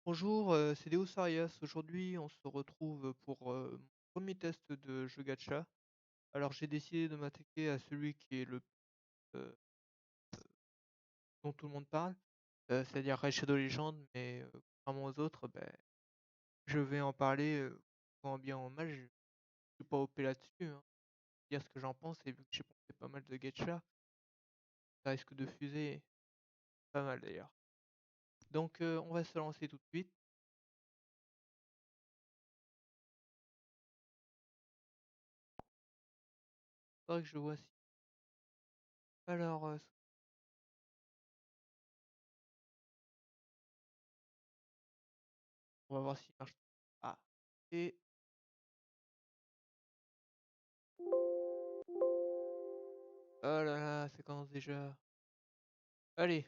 Bonjour, c'est Deus Arias. Aujourd'hui, on se retrouve pour mon premier test de jeu gacha. Alors, j'ai décidé de m'attaquer à celui qui est euh, dont tout le monde parle, c'est-à-dire Raid Shadow Legends, mais contrairement aux autres, ben, je vais en parler en bien ou en mal. Je suis pas OP là-dessus, hein. Dire ce que j'en pense, et vu que j'ai pensé pas mal de gacha, ça risque de fuser pas mal d'ailleurs. Donc, on va se lancer tout de suite. Faudrait que je vois si. Alors, on va voir s'il marche. Ah, et oh là là, ça commence déjà. Allez,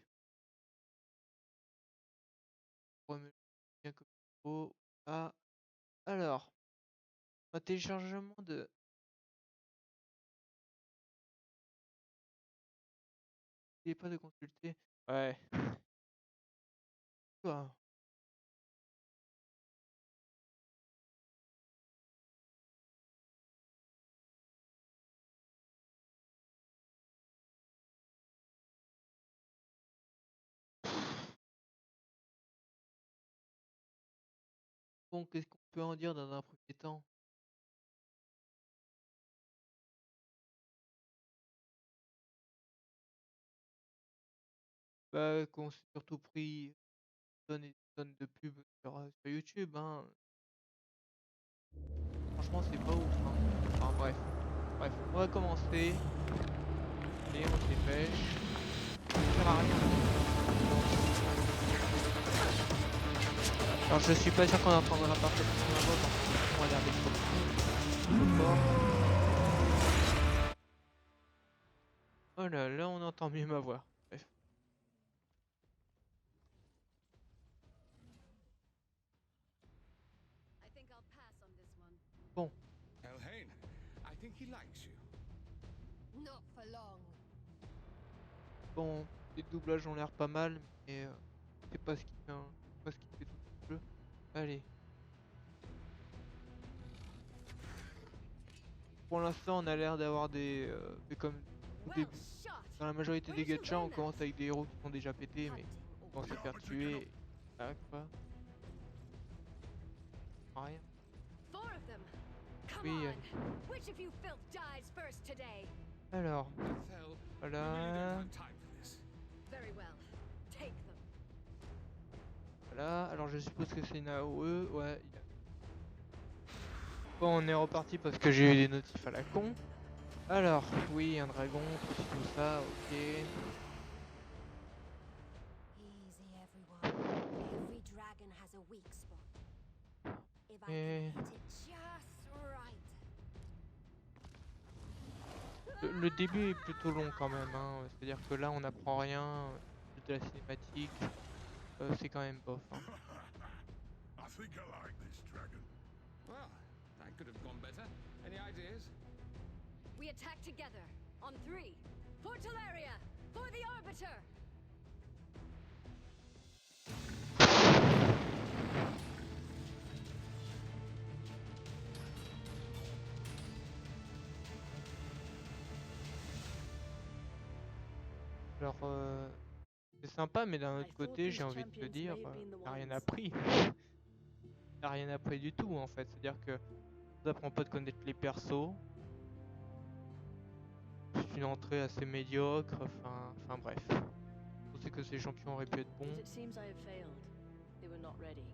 on remet bien comme il faut. Ah, alors, un téléchargement de. N'oubliez pas de consulter. Ouais. Quoi. Bon, qu'est-ce qu'on peut en dire dans un premier temps? Bah, qu'on s'est surtout pris tonnes et des tonnes de pubs sur YouTube, hein. Franchement, c'est pas ouf, hein. Enfin, bref. Bref, on va commencer. Allez, on se dépêche. Ça sert à rien. Alors, je suis pas sûr qu'on entendra parfaitement ma voix parce que on a l'air d'être trop fort. Oh là là, on entend mieux ma voix. Bref. I think I'll pass on this one. Bon, Elhain, I think he likes you. Not for long. bon, les doublages ont l'air pas mal, mais c'est pas ce qui fait c'est pas ce qui fait tout le jeu. Allez. Pour l'instant, on a l'air d'avoir mais comme au Well début, shot. dans la majorité Where des did you gachas, learn on commence that? avec des héros qui sont déjà pétés, mais Hunting on or se faire tuer. Ah, quoi? Rien. four of them. Come Oui, on. Which of you filth dies first today? alors, Ethel, we really don't voilà, have time for this. Very well. Take them. voilà. Alors, je suppose que c'est une AOE. Ouais, bon, on est reparti parce que j'ai eu des notifs à la con. Alors, oui, un dragon, tout ça, ok. Easy, everyone. Every dragon has a weak spot. If I Et can hit it just right. le début est plutôt long quand même, hein. C'est-à-dire que là, on n'apprend rien de la cinématique. C'est quand même bof, hein. I think I like this dragon. Well, that could have gone better. Any ideas? We attack together. On three. For Teleria! For the Arbiter! Alors, c'est sympa, mais d'un autre côté, j'ai envie de te dire, t'as rien appris. T'as rien appris du tout, en fait. C'est-à-dire que t'apprends pas de connaître les persos. C'est une entrée assez médiocre. Enfin bref. On sait que ces champions auraient pu être Yet bons. it seems I have failed. They were not ready.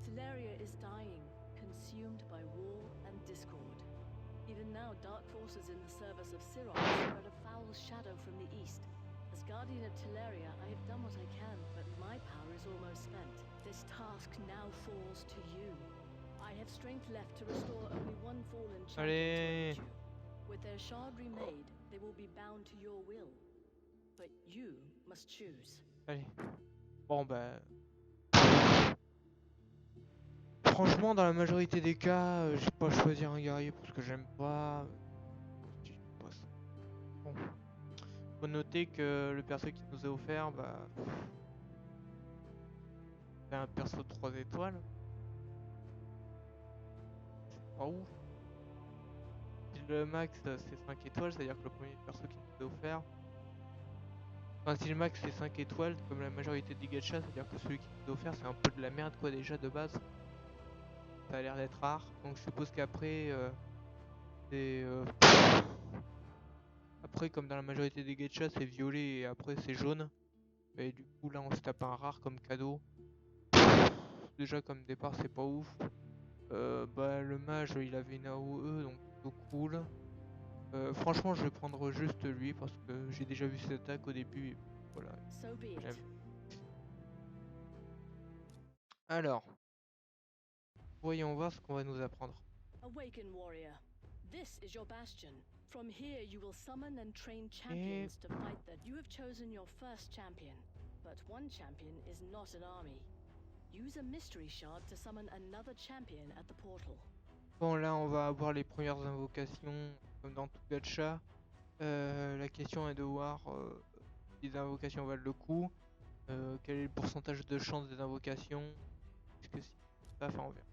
Teleria is dying, consumed by war and discord. Even now, dark forces in the service of Siroc spread a foul shadow from the east. As Guardian of Teleria, I have done what I can, but my power is almost spent. This task now falls to you. I have strength left to restore only one fallen champion to Allez. aid you. With their shard remade, they will be bound to your will. But you must choose. Allez. Bon, bah. Franchement, dans la majorité des cas, j'ai pas choisi un guerrier parce que j'aime pas. C'est pas ça. Bon. Faut noter que le perso qui nous est offert, bah. C'est un perso de 3 étoiles. C'est pas ouf. Si le max c'est 5 étoiles, c'est-à-dire que le premier perso qui nous est offert. Enfin, si le max c'est 5 étoiles, comme la majorité des gachas, c'est-à-dire que celui qui nous est offert c'est un peu de la merde quoi déjà de base. Ça a l'air d'être rare. Donc je suppose qu'après, c'est. Après, comme dans la majorité des gachas, c'est violet et après c'est jaune. Et du coup, là on se tape un rare comme cadeau. Déjà, comme départ, c'est pas ouf. Bah, le mage il avait une AOE donc plutôt cool. Franchement, je vais prendre juste lui parce que j'ai déjà vu cette attaque au début. Et voilà, So be it. j'aime. Alors, voyons voir ce qu'on va nous apprendre. Awaken, warrior. This is your bastion. From here, you will summon and train champions to fight that. You have chosen your first champion, but one champion is not an army. Use a mystery shard to summon another champion at the portal. Bon, là, on va avoir les premières invocations comme dans tout gacha. La question est de voir si les invocations valent le coup. Quel est le pourcentage de chance des invocations? Est-ce que si ça, enfin, on verra.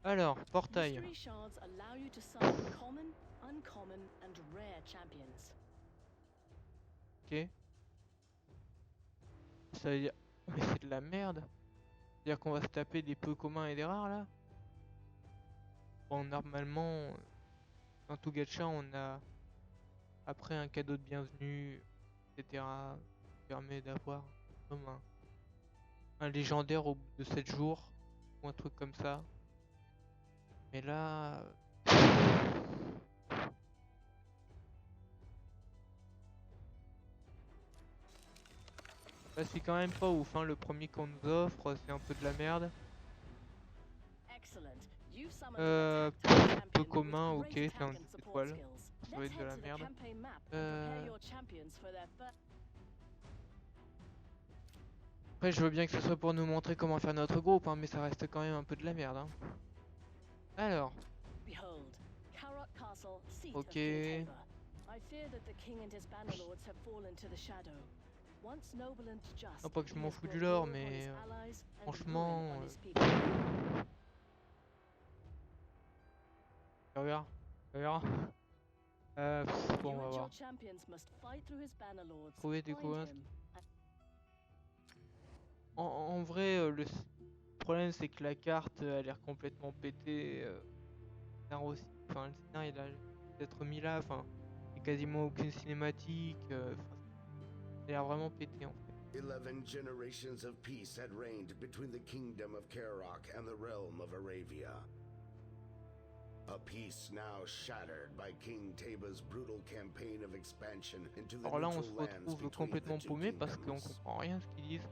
Alors, portail. Mystery shards allow you to summon common, uncommon, and rare champions. Ok. Ça veut dire. Mais c'est de la merde. C'est-à-dire qu'on va se taper des peu communs et des rares là. Bon, normalement, dans tout gacha, on a après un cadeau de bienvenue, etc. Qui permet d'avoir comme un légendaire au bout de 7 jours ou un truc comme ça. Mais là. Là, c'est quand même pas ouf, hein. Le premier qu'on nous offre, c'est un peu de la merde. Excellent. You've summoned an attack type Peu champion commun, with ok, great c'est un attack and 10 support étoiles. skills. Ça va Let's être de head la to the merde. campaign map and prepare your champions for their first. Après, je veux bien que ce soit pour nous montrer comment faire notre groupe, hein, mais ça reste quand même un peu de la merde. Hein. Alors, Behold, Karot Castle, seat of ok. King Tabor. I fear that the king and his bannerlords have fallen to the shadow. Once noble and just, Non, pas que je he m'en has fous du brought lore, war upon mais his allies and franchement, ruin on his people. regarde, regarde. Bon, You on va and voir. your champions must fight through his bannerlords, Trouver des find coins. him, and En vrai, le problème c'est que la carte a l'air complètement pétée. Le scénar aussi. Enfin, le scénar il a peut-être mis là. Enfin, il y a quasiment aucune cinématique. Enfin, il a l'air vraiment pété en fait. 11 generations of peace had reigned between the kingdom of Karok and the realm of Aravia. A peace now shattered by King Taba's brutal campaign of expansion into the Alors là, on se neutral lands retrouve between the complètement two paumé parce qu'on kingdoms. comprend rien ce qu'ils disent.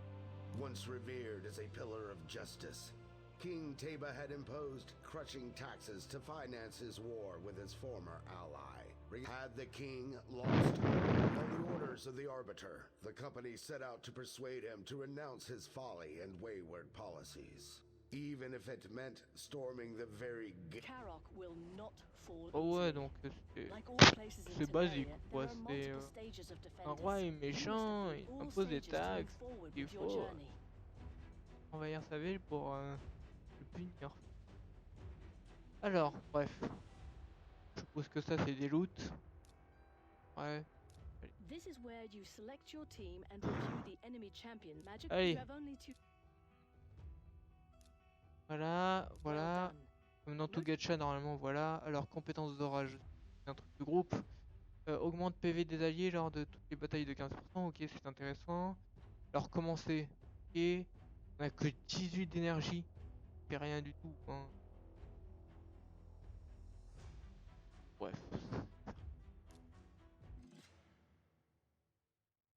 Once revered as a pillar of justice, King Taba had imposed crushing taxes to finance his war with his former ally. Had the king lost on the orders of the Arbiter, the company set out to persuade him to renounce his folly and wayward policies. Even if it meant storming the very Karok will not fall Oh ouais, easily. donc c'est Like all places in c'est basique Teleria, quoi. there are C'est multiple stages of un defenders. roi est You must méchant, defeat il all impose des stages to move taxes. forward Il with your faut journey. envahir sa ville pour le punir. Alors, bref. Je suppose que ça c'est des loots. Ouais. This is where you select your team and review the enemy champion. Magic, Allez. you have only two. Voilà, Well voilà. done. Comme dans tout gacha, normalement, voilà. Alors, compétences d'orage, c'est un truc de groupe. Augmente PV des alliés lors de toutes les batailles de 15%. Ok, c'est intéressant. Alors, commencer. Ok. On a que 18 d'énergie. C'est rien du tout. Hein. Bref.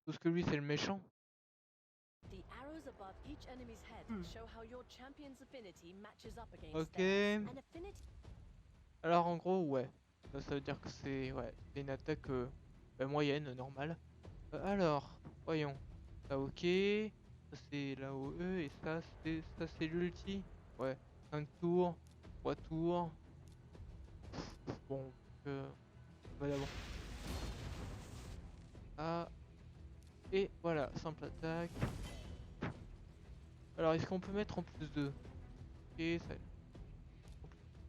Parce que lui, c'est le méchant. The arrows above each enemy's head show how your champion's affinity matches up against Ok. theirs. An affinity Alors, en gros, ouais. Ça veut dire que c'est ouais, c'est une attaque moyenne, normale. Alors, voyons. Ça, ok. Ça, c'est la OE. Et ça c'est l'ulti. Ouais. 5 tours. 3 tours. Bon. On va d'abord. Ah. Et voilà. Simple attaque. Alors, est-ce qu'on peut mettre en plus de... Ok, ça...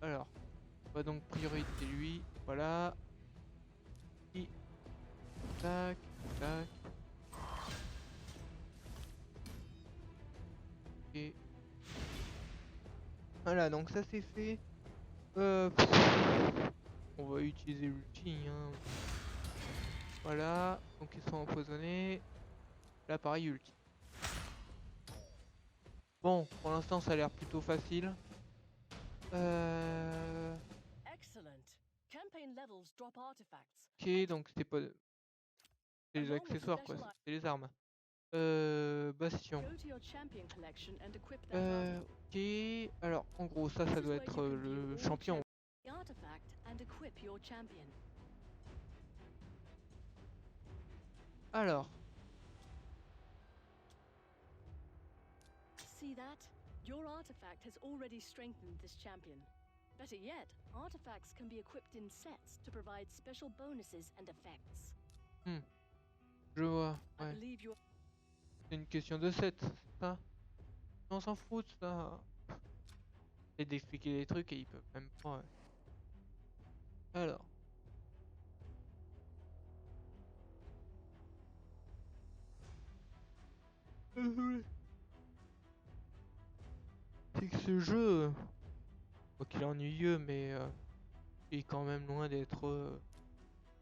Alors, on va donc priorité lui. Voilà. Et... Tac, tac. Ok. Voilà, donc ça c'est fait. On va utiliser l'ulti, hein. Voilà, donc ils sont empoisonnés. Là pareil, ulti. Bon, pour l'instant ça a l'air plutôt facile. Excellent. Campaign levels drop artifacts. Ok, donc c'était pas... C'est les Along with accessoires quoi, special c'est les armes. Bastion. Go to your champion collection and equip that item. Ok, alors en gros ça This is doit where être you can view le all champion. the artifact and equip your champion. Alors, See that? Your artifact has already strengthened this champion. Better yet, artifacts can be equipped in sets to provide special bonuses and effects. je vois, I ouais. believe you're C'est une question de set, c'est ça? On s'en fout de ça. Et d'expliquer des trucs et ils peuvent même pas. Ouais. Alors. C'est que ce jeu, bon, qu'il est ennuyeux, mais il est quand même loin d'être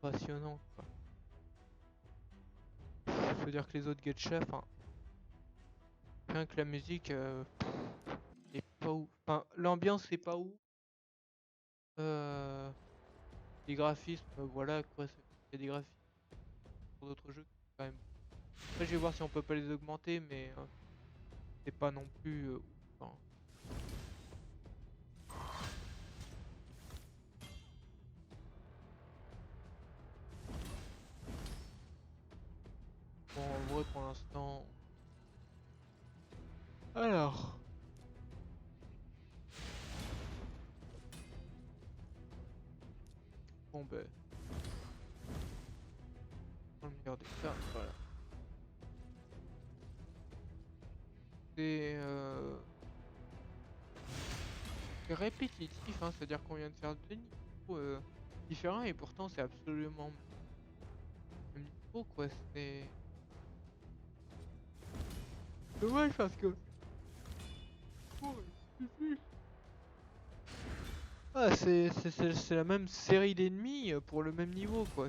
passionnant, quoi. Je veux dire que les autres gacha, enfin, rien que la musique est pas ouf. Enfin, l'ambiance est pas ouf. Euh, les graphismes, voilà quoi, c'est des graphismes pour d'autres jeux quand même. Après, je vais voir si on peut pas les augmenter, mais c'est pas non plus ouf, hein. Bon, en vrai, pour l'instant. Alors. Bon, ben. Dans le meilleur des cas, voilà. C'est répétitif, hein, c'est-à-dire qu'on vient de faire deux niveaux différents et pourtant c'est absolument le même niveau, quoi. C'est dommage parce que. Oh, ah, c'est la même série d'ennemis pour le même niveau, quoi.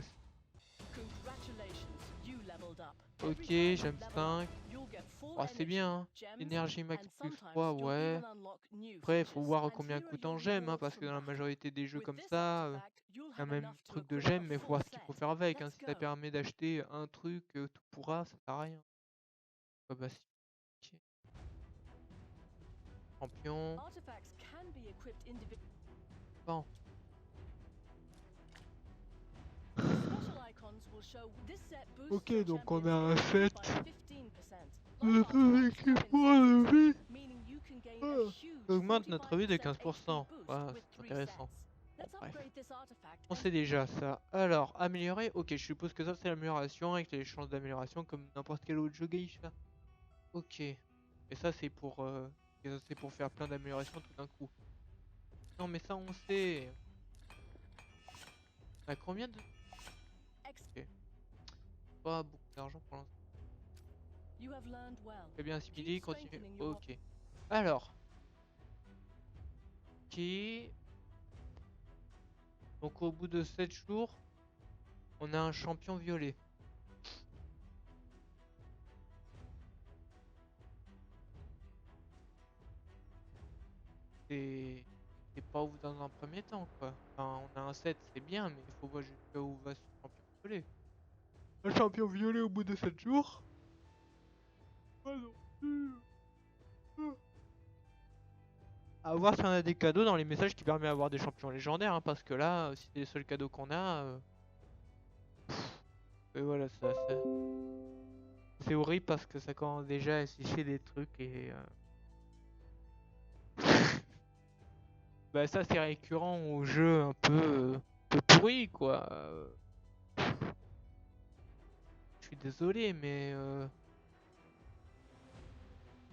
Congratulations, you leveled up. Ok, Every time you j'aime level 5. up, you'll get full Oh, c'est energy, bien, hein. gems, Énergie max and plus sometimes 3, you'll ouais. even unlock new Après, faut features. voir And combien here are coûte your en gemmes, hein, rewards parce que from dans la battle. majorité des jeux With comme this ça, artifact, you'll y a have même enough to truc de equip a gemmes, mais faut full voir ce qu'il faut set. faire avec, hein. Let's Si ça go. permet d'acheter un truc tout pourra, ça sert à rien. Ah bah si. Ok. Champion. Artifacts can be equipped individually. Bon. Special icons will show this set boosts Ok, your donc on champion's a un HP set. by 15%. Like artifacts come in Équipement sets, de vie. meaning you can gain Ah, a huge augmente notre vie de 45% 15%. HP boost Voilà, with c'est 3 intéressant. sets. Bon, Let's bref. upgrade this artifact On and sait déjà ça. Alors, améliorer. Ok, je suppose que ça c'est l'amélioration avec les chances d'amélioration comme n'importe quel autre jeu geisha. Ok. Et ça c'est pour faire plein d'améliorations tout d'un coup. Non mais ça on sait. On a combien de... Ok. Pas beaucoup d'argent pour l'instant. you have learned well. Très bien assimilé, Keep continue. strengthening your Ok. Alors. Ok. Donc au bout de 7 jours, on a un champion violet. C'est pas ouf dans un premier temps, quoi. Enfin, on a un 7, c'est bien, mais il faut voir jusqu'à où va ce champion violet. Un champion violet au bout de 7 jours. Ah non. À voir si on a des cadeaux dans les messages qui permettent d'avoir des champions légendaires, hein, parce que là, si c'est les seuls cadeaux qu'on a, et voilà, c'est horrible parce que ça commence déjà à afficher des trucs et bah ça c'est récurrent aux jeux un peu pourris, quoi. Je suis désolé, mais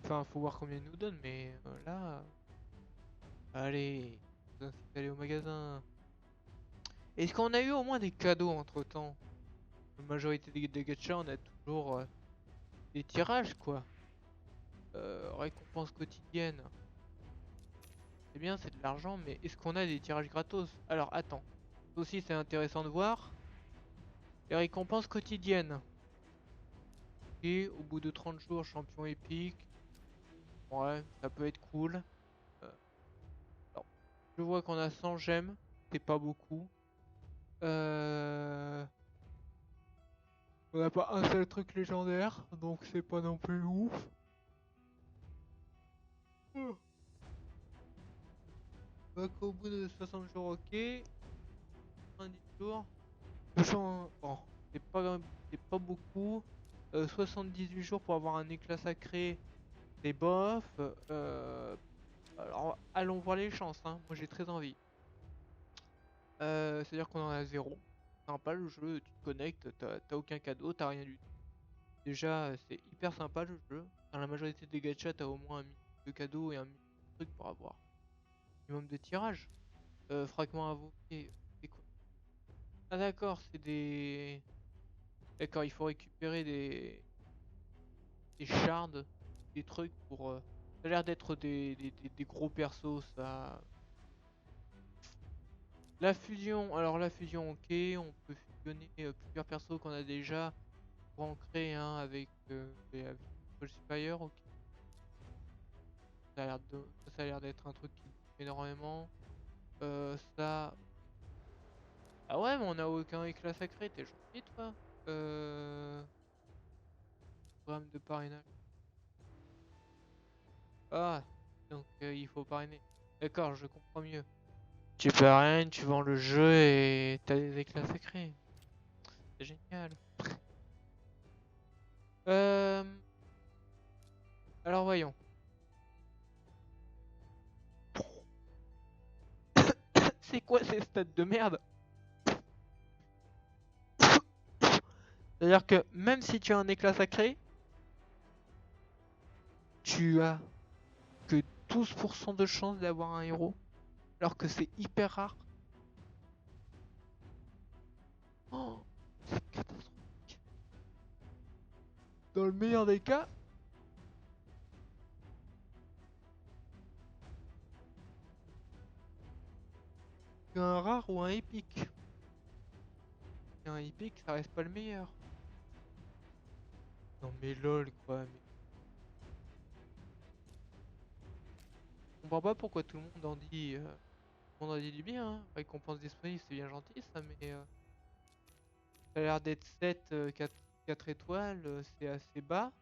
Enfin, faut voir combien ils nous donnent, mais là... Allez, faut inciter à aller au magasin. Est-ce qu'on a eu au moins des cadeaux entre-temps? La majorité des gachas, on a toujours des tirages, quoi. Récompenses quotidiennes. C'est bien, c'est de l'argent, mais est-ce qu'on a des tirages gratos? Alors, attends. Ça aussi, c'est intéressant de voir. Les récompenses quotidiennes. Et au bout de 30 jours, champion épique. Ouais, ça peut être cool. Euh, alors, je vois qu'on a 100 gemmes. C'est pas beaucoup. On n'a pas un seul truc légendaire, donc c'est pas non plus ouf. Donc au bout de 60 jours, ok. 90 jours. Bon, c'est pas beaucoup. 78 jours pour avoir un éclat sacré, c'est bof. Alors allons voir les chances, hein. Moi j'ai très envie. C'est-à-dire qu'on en a zéro. Sympa le jeu, tu te connectes, t'as aucun cadeau, t'as rien du tout. Déjà, c'est hyper sympa le jeu. Dans la majorité des gachas, t'as au moins un minimum de cadeaux et un minimum de trucs pour avoir. Minimum de tirage. Fragment invoqué, c'est quoi? Ah d'accord, c'est des... D'accord, il faut récupérer des shards, des trucs pour... Ça a l'air d'être des gros persos, ça. La fusion, alors la fusion, ok, on peut fusionner plusieurs persos qu'on a déjà pour en créer un avec Soul Spire, ok. Ça a l'air d'être un truc qui bouffe énormément. Ça... Ah ouais, mais on a aucun éclat sacré, t'es gentil toi. Programme de parrainage. Ah, donc il faut parrainer. D'accord, je comprends mieux. Tu parraines, tu vends le jeu et t'as des éclats sacrés. C'est génial. Euh... Alors voyons. C'est quoi ces stats de merde? C'est-à-dire que même si tu as un éclat sacré, tu as que 12% de chance d'avoir un héros. Alors que c'est hyper rare. Oh, c'est catastrophique. Dans le meilleur des cas, tu as un rare ou un épique. Et un épique, ça reste pas le meilleur. Non mais lol quoi. Mais... Je comprends pas pourquoi tout le monde en dit, tout le monde en dit du bien. Hein. Récompense disponible, c'est bien gentil ça, mais ça a l'air d'être 7, 4 étoiles, c'est assez bas.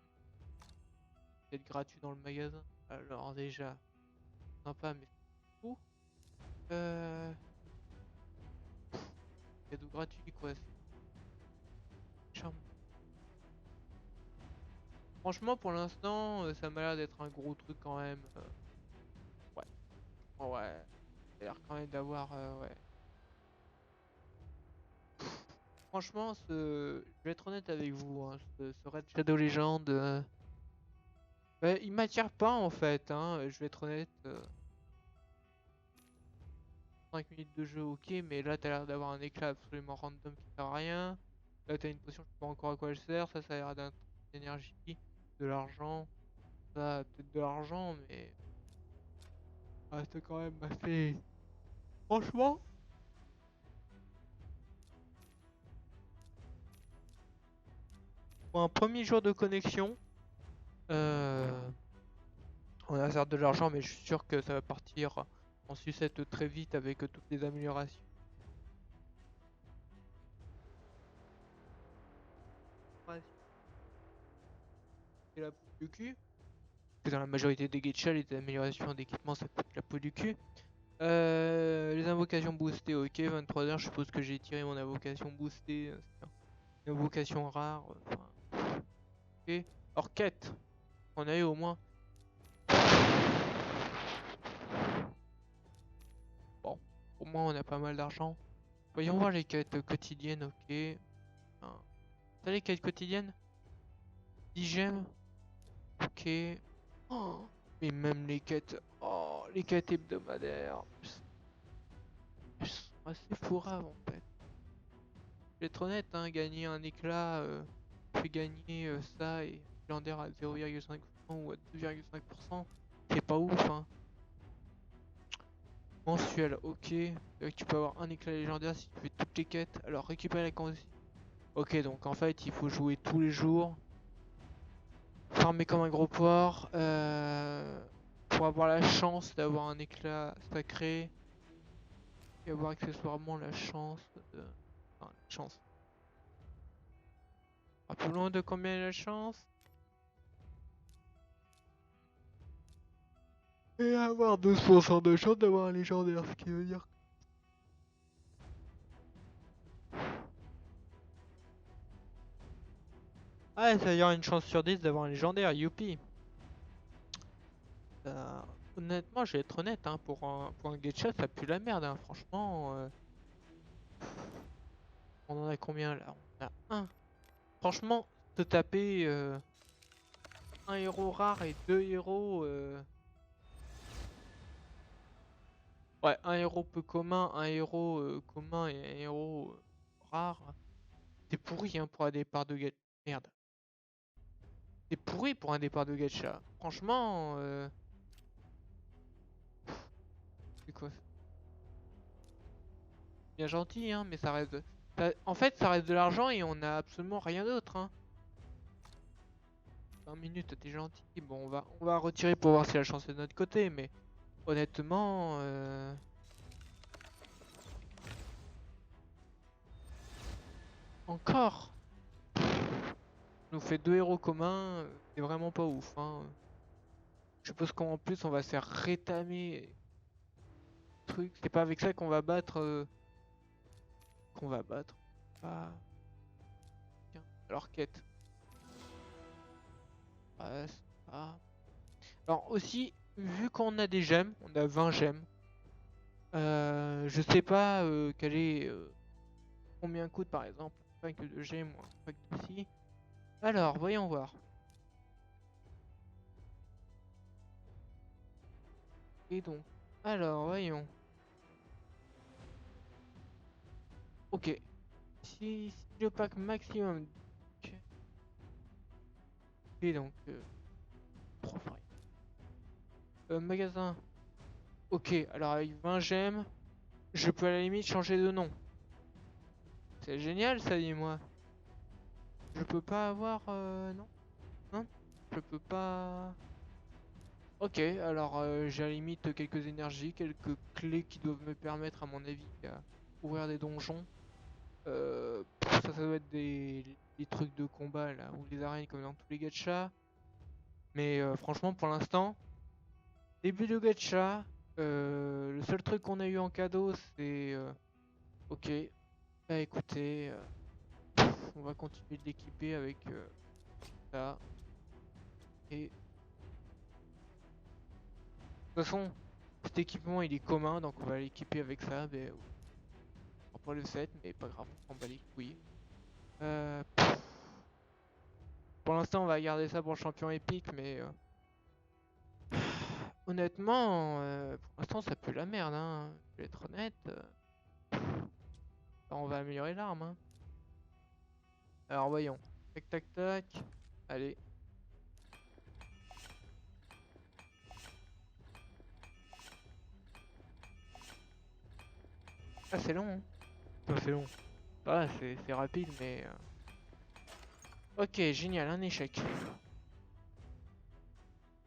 Peut-être gratuit dans le magasin. Alors déjà, sympa mais c'est fou. Cadeau gratuit quoi. C'est charmant. Franchement pour l'instant, ça m'a l'air d'être un gros truc quand même. Ouais. Ouais. Ça a l'air quand même d'avoir... ouais. Franchement, je vais être honnête avec vous, hein, ce Red Shadow Legend, bah, il m'attire pas en fait, hein, je vais être honnête. 5 minutes de jeu, ok, mais là t'as l'air d'avoir un éclat absolument random qui sert à rien. Là t'as une potion, je sais pas encore à quoi elle sert, ça a l'air d'un d'énergie, de l'argent, ça peut-être de l'argent, mais c'est quand même assez... Franchement, pour un premier jour de connexion, on a certes de l'argent, mais je suis sûr que ça va partir en sucette très vite avec toutes les améliorations. Ouais, c'est la peau du cul. Que dans la majorité des gacha, les améliorations d'équipement ça coûte la peau du cul. Les invocations boostées, ok, 23 heures, je suppose que j'ai tiré mon invocation boostée. C'est une invocation rare. Ok. Or, quête, on a eu au moins. Bon, au moins on a pas mal d'argent. Voyons voir les quêtes quotidiennes, ok. T'as les quêtes quotidiennes? 10 gemmes. Ok. Oh, et même les quêtes. Oh, les quêtes hebdomadaires. Elles sont assez fourraves en fait. Je vais être honnête, hein, gagner un éclat fait gagner ça et légendaire à 0,5% ou à 2,5%. C'est pas ouf, hein. Mensuel, ok. Tu peux avoir un éclat légendaire si tu fais toutes les quêtes. Alors récupérer la aussi. Ok, donc en fait, il faut jouer tous les jours. Farmer comme un gros porc. Pour avoir la chance d'avoir un éclat sacré. Et avoir accessoirement la chance de... Enfin, la chance. Rappelons de combien est la chance. Et avoir 12% de chance d'avoir un légendaire, ce qui veut dire... Ah, ça veut dire une chance sur 10 d'avoir un légendaire, youpi. Euh, Honnêtement, je vais être honnête, hein, pour un gacha, ça pue la merde, hein, franchement. On en a combien là? On a un. Franchement, te taper un héros rare et deux héros... Ouais, un héros peu commun, un héros commun et un héros rare. C'est pourri hein, pour un départ de gacha. Merde. C'est pourri pour un départ de gacha. Franchement, c'est quoi ça? Bien gentil, hein, mais ça reste... En fait, ça reste de l'argent et on a absolument rien d'autre, hein. 20 minutes, t'es gentil. Bon, on va retirer pour voir si la chance est de notre côté, mais honnêtement... Encore nous fait deux héros communs, c'est vraiment pas ouf, hein. Je suppose qu'en plus on va se faire rétamer truc. C'est pas avec ça qu'on va battre... Qu'on va battre. Ah. Tiens, alors quête. Ouais, ah. Alors aussi, vu qu'on a des gemmes, on a 20 gemmes. Je sais pas quel est... combien coûte par exemple un pack de gemmes ou un pack d'ici. Alors, voyons voir. Et donc, alors, voyons. Ok. Si le pack maximum... Et donc... 3 frais. Magasin. Ok, alors avec 20 gemmes, je peux à la limite changer de nom. C'est génial ça, dis-moi. Je peux pas avoir... non? Non? Je peux pas... Ok, alors j'ai à la limite quelques énergies, quelques clés qui doivent me permettre à mon avis à ouvrir des donjons. Ça doit être des trucs de combat là, ou des arènes comme dans tous les gachas. Mais franchement pour l'instant, début de gacha, le seul truc qu'on a eu en cadeau c'est... ok, bah écoutez, on va continuer de l'équiper avec ça. Et de toute façon, cet équipement il est commun donc on va l'équiper avec ça. Mais on va pas le 7 mais pas grave, on s'en bat les couilles. Pour l'instant on va garder ça pour le champion épique mais honnêtement pour l'instant ça pue la merde hein. Je vais être honnête. On va améliorer l'arme hein. Alors voyons. Tac tac tac. Allez. Ah c'est long hein. Enfin, c'est long. Ah c'est rapide mais... Ok génial, un échec.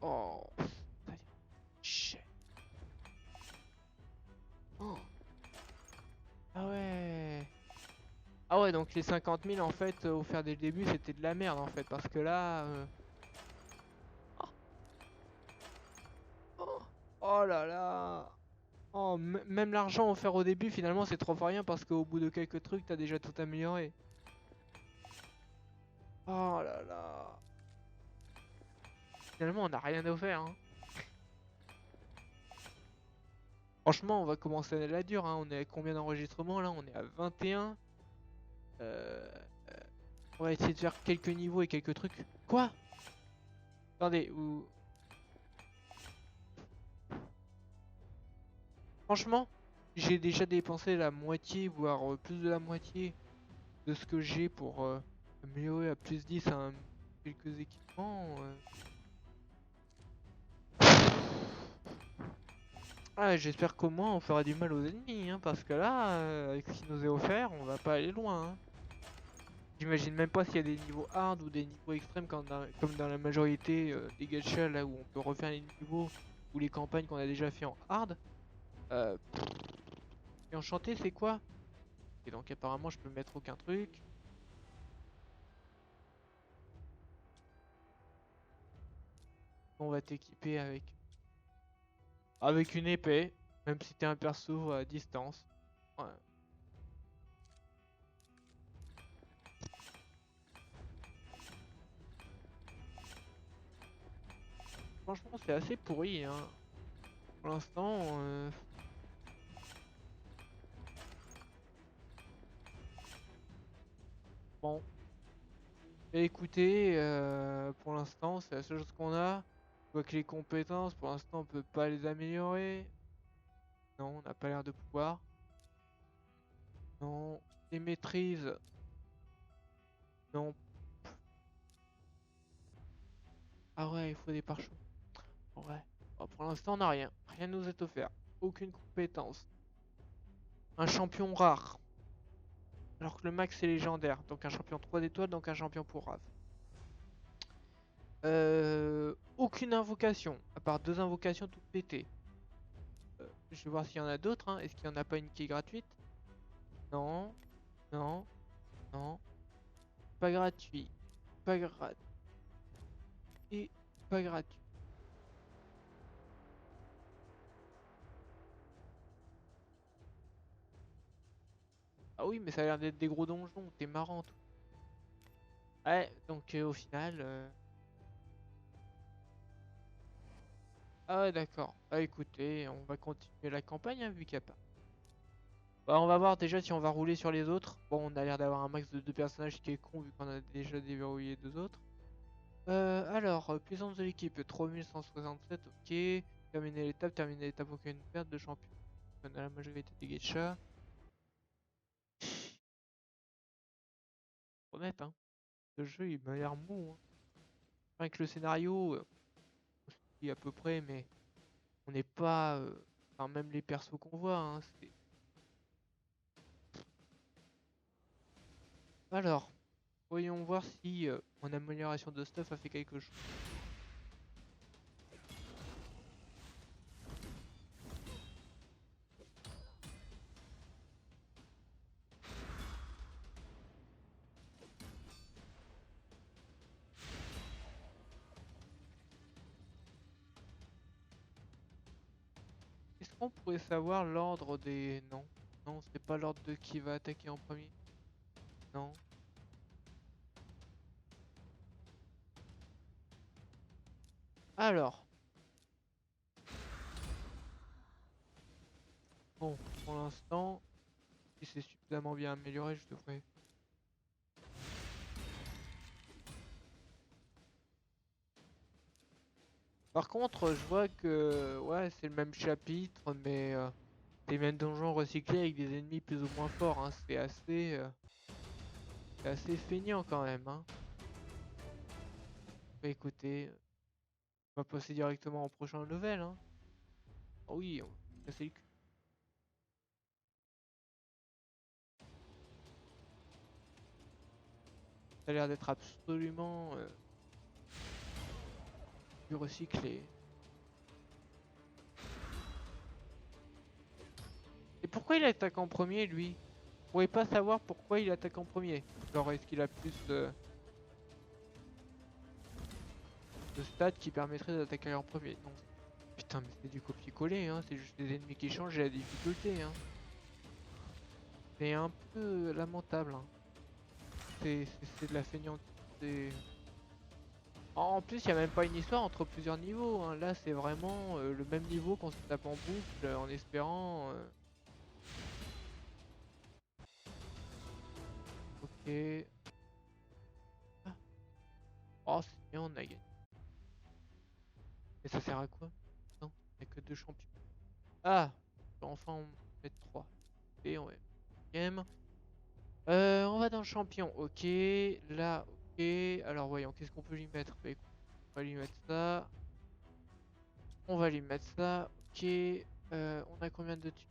Oh. Shit. Oh. Ah ouais. Ah ouais donc les 50 000 en fait offerts dès le début c'était de la merde en fait parce que là... Oh. Oh. Oh là là. Oh, même l'argent offert au début, finalement, c'est trop pour rien parce qu'au bout de quelques trucs, t'as déjà tout amélioré. Oh là là. Finalement, on n'a rien offert. Hein. Franchement, on va commencer à la dure. Hein. On est à combien d'enregistrements là? On est à 21. On va essayer de faire quelques niveaux et quelques trucs. Quoi? Attendez, ou... Franchement, j'ai déjà dépensé la moitié, voire plus de la moitié de ce que j'ai pour améliorer à plus 10 quelques équipements. Ah, j'espère qu'au moins on fera du mal aux ennemis, hein, parce que là, avec ce qui nous est offert, on va pas aller loin. Hein. J'imagine même pas s'il y a des niveaux hard ou des niveaux extrêmes comme dans la majorité des gachas, là où on peut refaire les niveaux ou les campagnes qu'on a déjà fait en hard. Euh, et enchanté, c'est quoi? Et donc apparemment je peux mettre aucun truc. On va t'équiper avec une épée, même si t'es un perso à distance. Ouais. Franchement, c'est assez pourri, hein. Pour l'instant, bon. Et écoutez, pour l'instant, c'est la seule chose qu'on a. Je vois que les compétences, pour l'instant, on peut pas les améliorer. Non, on n'a pas l'air de pouvoir. Non. Les maîtrises. Non. Ah ouais, il faut des parchemins. Ouais. Bon, pour l'instant, on n'a rien. Rien nous est offert. Aucune compétence. Un champion rare. Alors que le max c'est légendaire. Donc un champion 3 étoiles, donc un champion pour Rave. Aucune invocation. À part 2 invocations toutes pétées. Je vais voir s'il y en a d'autres. Hein. Est-ce qu'il n'y en a pas une qui est gratuite? Non. Non. Non. Pas gratuit. Pas gratuit. Et pas gratuit. Ah oui, mais ça a l'air d'être des gros donjons. T'es marrant tout. Ouais, donc au final... Ah ouais, d'accord. Ah écoutez, on va continuer la campagne hein, vu qu'il n'y a pas. Bah, on va voir déjà si on va rouler sur les autres. Bon, on a l'air d'avoir un max de 2 personnages qui est con vu qu'on a déjà déverrouillé 2 autres. Alors, puissance de l'équipe 3167, ok. Terminer l'étape, aucune perte de champion. On a la majorité des gacha. Honnête, hein. Ce jeu il m'a l'air mou. Hein. Avec le scénario, on se dit à peu près, mais on n'est pas. Enfin, même les persos qu'on voit, hein, c'est. Alors, voyons voir si mon amélioration de stuff a fait quelque chose. Est-ce qu'on pourrait savoir l'ordre des... Non. Non, c'est pas l'ordre de qui va attaquer en premier. Non. Alors. Bon, pour l'instant, si c'est suffisamment bien amélioré, je devrais... Par contre, je vois que... Ouais, c'est le même chapitre, mais... les mêmes donjons recyclés avec des ennemis plus ou moins forts. Hein. C'est assez feignant quand même. Hein. Bah écoutez, on va passer directement au prochain level. Hein. Ah oui, on va casser le cul. Ça a l'air d'être absolument du recyclé. Et pourquoi il attaque en premier lui? Vous pourriez pas savoir pourquoi il attaque en premier. Genre est-ce qu'il a plus de stats qui permettraient d'attaquer en premier? Non. Putain mais c'est du copier-coller hein, c'est juste des ennemis qui changent et la difficulté hein. C'est un peu lamentable hein. C'est de la feignante. En plus, il n'y a même pas une histoire entre plusieurs niveaux. Hein. Là, c'est vraiment le même niveau qu'on se tape en boucle en espérant. Ok. Ah. Oh, c'est bien, on a gagné. Mais ça sert à quoi? Non, il n'y a que 2 champions. Ah, Enfin, on va mettre 3. Et on va game. On va dans le champion. Ok. Là, ok. Alors, voyons, qu'est-ce qu'on peut lui mettre? Bah, écoute, on va lui mettre ça. On va lui mettre ça. Ok. On a combien de thunes?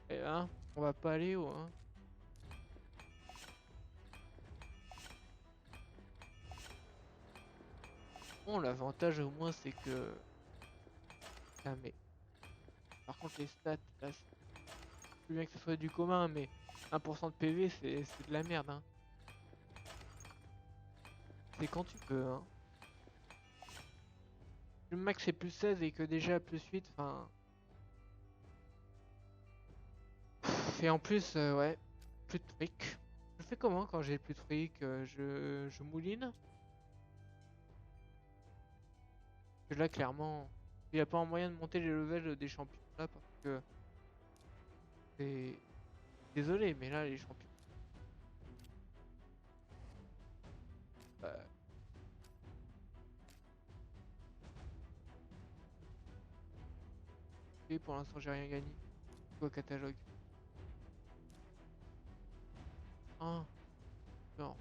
Eh ben, on va pas aller haut, hein. Bon, l'avantage au moins, c'est que. Ah, mais. Par contre, les stats, là, c'est plus bien que ce soit du commun, mais 1% de PV, c'est de la merde, hein. C'est quand tu peux, hein. Le max c'est plus 16 et que déjà plus 8, enfin. Et en plus, ouais, plus de fric. Je fais comment quand j'ai plus de fric? Je mouline? Parce que là, clairement, il n'y a pas un moyen de monter les levels des champions là parce que c'est. Désolé, mais là, les champions. euh, et pour l'instant, j'ai rien gagné. Au catalogue. Ah, non.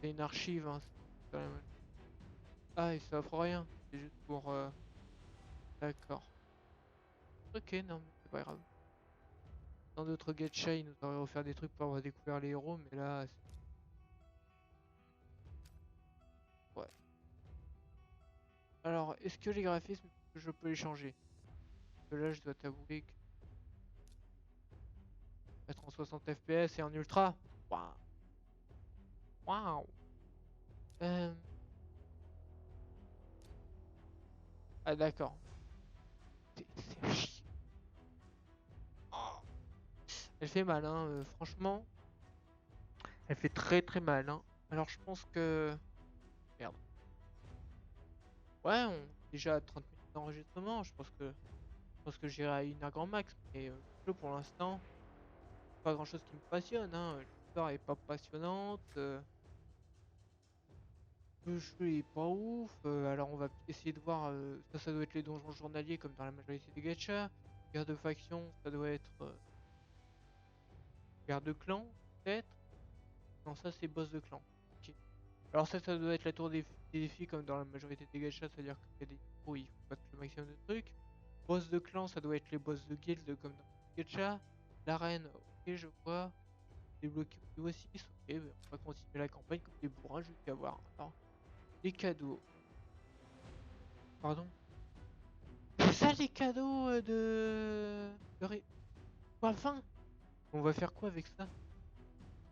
C'est une archive, hein. C'est quand même- Ah, et ça offre rien. C'est juste pour. D'accord. Ok, non, mais c'est pas grave. Dans d'autres gacha, ils nous auraient offert des trucs pour avoir découvert les héros, mais là, ouais. Alors, est-ce que les graphismes, je peux les changer? Parce que là, je dois t'avouer que mettre en 60 FPS et en ultra. Waouh. Waouh. Euh, Ah, d'accord. C'est chiant. Oh. Elle fait mal, hein. Franchement, elle fait très très mal, hein. Alors, je pense que. Merde. Ouais, on est déjà à 30 minutes d'enregistrement. Je pense que j'irai à 1 heure grand max. Mais le jeu, pour l'instant, pas grand chose qui me passionne, hein. L'histoire est pas passionnante. Le jeu est pas ouf. Alors on va essayer de voir. Ça doit être les donjons journaliers comme dans la majorité des gachas. Guerre de faction, ça doit être guerre de clan, peut-être. Non, ça c'est boss de clan. Ok. Alors ça doit être la tour des défis comme dans la majorité des gachas, c'est-à-dire qu'il y a des niveaux où il faut battre le maximum de trucs. Boss de clan, ça doit être les boss de guild comme dans les gachas. L'arène, ok, je vois. Débloquer au niveau 6, ok, ben, on va continuer la campagne comme des bourrins jusqu'à voir. Alors, les cadeaux. Pardon. C'est ça les cadeaux pour la fin? On va faire quoi avec ça?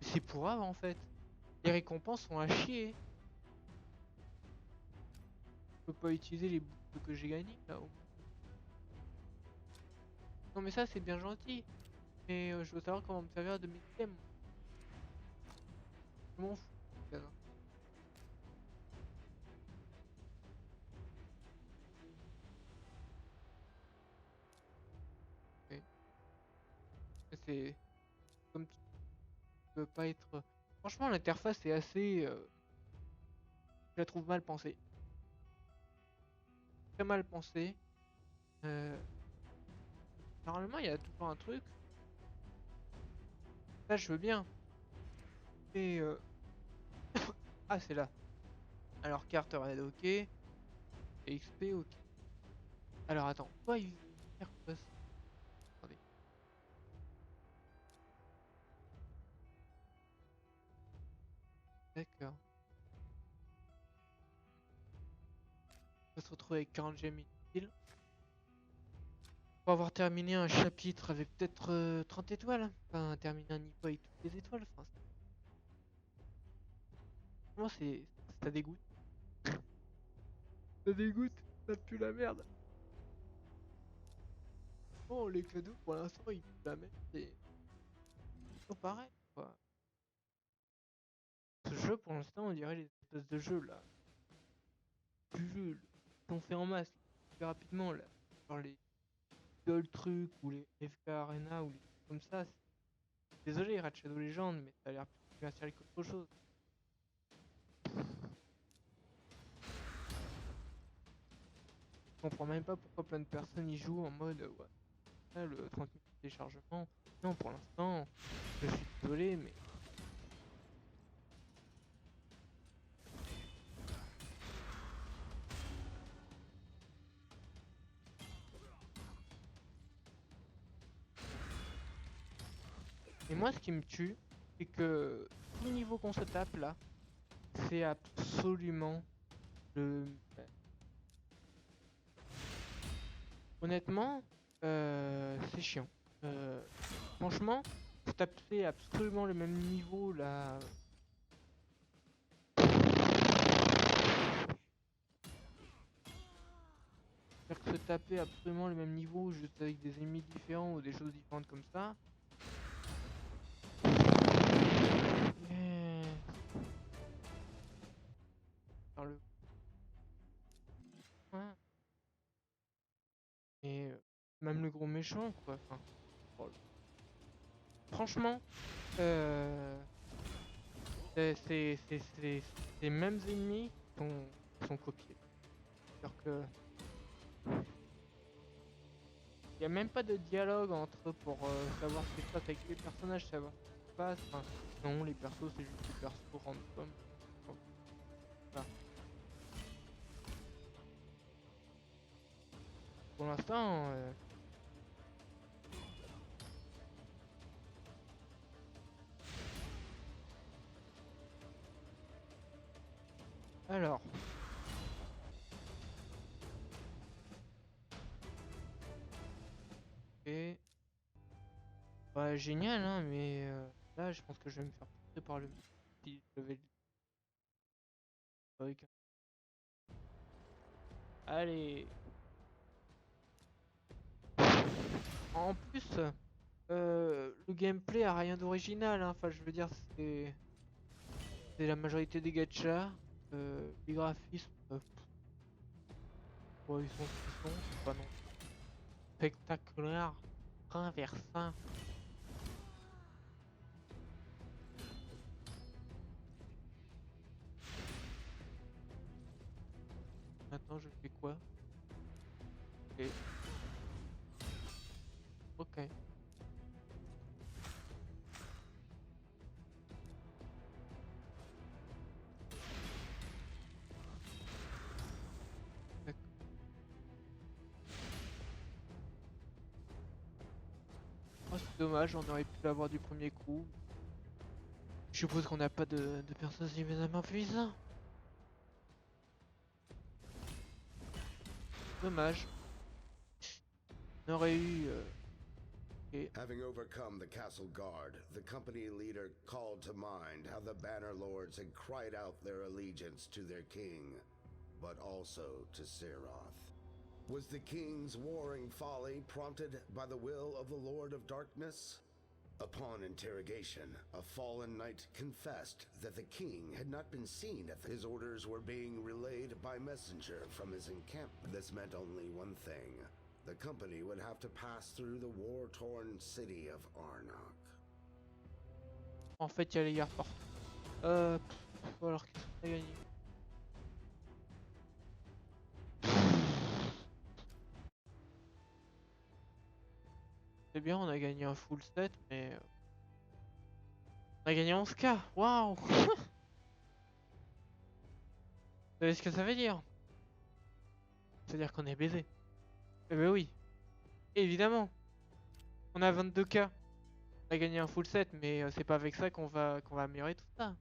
C'est pour avant en fait. Les récompenses sont à chier. Je peux pas utiliser les boucles que j'ai gagnées là. Non mais ça c'est bien gentil. Mais je veux savoir comment me servir de mes items. Je m'en fous. Gamin. Ok. C'est comme tu peux pas être. Franchement l'interface est assez. Je la trouve mal pensée. Très mal pensée. Euh, Normalement il y a toujours un truc. Ça je veux bien. Et ah c'est là. Alors carte raid ok. Et XP ok. Alors attends, quoi il veut faire quoi ça? Attendez. D'accord. On va se retrouver avec 40 gemmes inutiles. Pour avoir terminé un chapitre avec peut-être 30 étoiles. Enfin, terminer un niveau avec toutes les étoiles. Enfin, moi ça dégoûte. Ça dégoûte. Ça pue la merde. Bon, les cadeaux pour l'instant ils puent la merde. C'est pas pareil quoi. Ce jeu pour l'instant on dirait les espèces de jeux là. Du jeu qu'on fait en masse plus rapidement là. Genre les Gold Trucs ou les FK Arena ou les trucs comme ça. Désolé, Rat Shadow Legends, mais ça a l'air plus commercial qu'autre chose. comprends même pas pourquoi plein de personnes y jouent en mode ouais, là, le 30 minutes de téléchargement. Non, pour l'instant, je suis désolé, mais et moi, ce qui me tue, c'est que tout le niveau qu'on se tape là, c'est absolument le. Honnêtement, c'est chiant. Franchement, se taper absolument le même niveau là. Faire que se taper absolument le même niveau juste avec des ennemis différents ou des choses différentes comme ça. Yeah. Par le. Ouais. Et même le gros méchant quoi. Enfin, oh, franchement, c'est ces mêmes ennemis sont copiés. C'est-à-dire que il n'y a même pas de dialogue entre eux pour savoir ce qui se passe avec les personnages, savoir ce qui se passe. Enfin, non, les persos, c'est juste des persos random. Donc, voilà. Pour l'instant, alors. Ok. Ouais, génial, hein, mais là, je pense que je vais me faire pousser par le petit level. Avec. Allez. En plus, le gameplay a rien d'original, hein. Enfin, je veux dire, c'est la majorité des gachas. Les graphismes, ouais, ils sont ce qu'ils sont, c'est pas non spectaculaire, renversant. Maintenant, je fais quoi? Ok. Ok. D'accord. Oh, c'est dommage, on aurait pu l'avoir du premier coup. Je suppose qu'on n'a pas de personnages évidemment puissants. Dommage. On aurait eu. Ok. Having overcome the castle guard, the company leader called to mind how the Banner Lords had cried out their allegiance to their king, but also to Seroth. Was the king's warring folly prompted by the will of the Lord of Darkness? Upon interrogation, a fallen knight confessed that the king had not been seen if his orders were being relayed by messenger from his encampment. This meant only one thing. The company would have to pass through the war-torn city of Arnok. En fait, il y a les gares partout. Alors qu'est-ce qu'on a gagné? C'est bien, on a gagné un full set, mais on a gagné 11K. Waouh! Vous savez ce que ça veut dire? Ça veut dire qu'on est baisé. Eh ben oui, évidemment. On a 22K. On a gagné un full set, mais c'est pas avec ça qu'on va améliorer tout ça.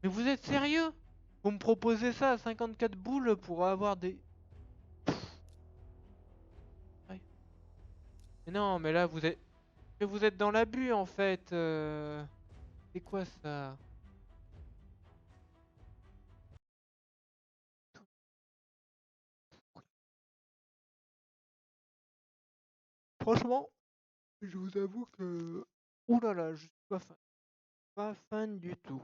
Mais vous êtes sérieux? Vous me proposez ça à 54 boules pour avoir des... Ouais. Mais non, mais là vous êtes dans l'abus en fait. C'est quoi ça? Franchement, je vous avoue que... Ouh là là, je suis pas fan. Pas fan du tout.